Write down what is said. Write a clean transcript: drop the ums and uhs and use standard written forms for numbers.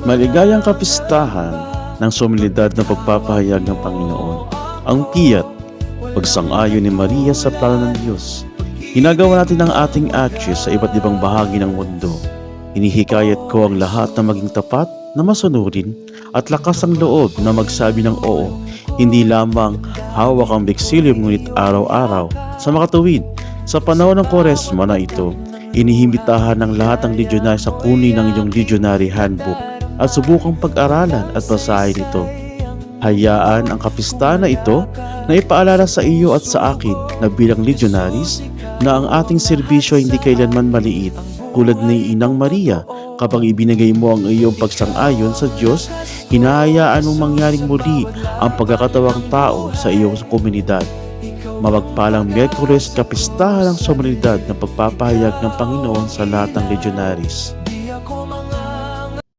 Maligayang kapistahan ng sumilidad na pagpapahayag ng Panginoon. Ang piyat, pagsang-ayon ni Maria sa plano ng Diyos. Ginagawa natin ang ating atyos sa iba't ibang bahagi ng mundo. Hinihikayat ko ang lahat na maging tapat, na masunurin, at lakas ang loob na magsabi ng oo, hindi lamang hawak ang biksilyo ngunit araw-araw. Sa makatuwid, sa panahon ng Kwaresma na ito, inihimbitahan ng lahat ng ledyonary sa kunin ng iyong Legionary Handbook at subukang pag-aralan at basahin ito. Hayaan ang kapistahan na ito na ipaalala sa iyo at sa akin na bilang legionaries na ang ating serbisyo hindi kailanman maliit. Tulad ni Inang Maria, kapag ibinigay mo ang iyong pagsang-ayon sa Diyos, hinahayaan mong mangyaring muli ang pagkakatawang tao sa iyong komunidad. Mapagpalang Miyerkules, kapistahan ng solemnidad ng pagpapahayag ng Panginoon sa lahat ng legionaries.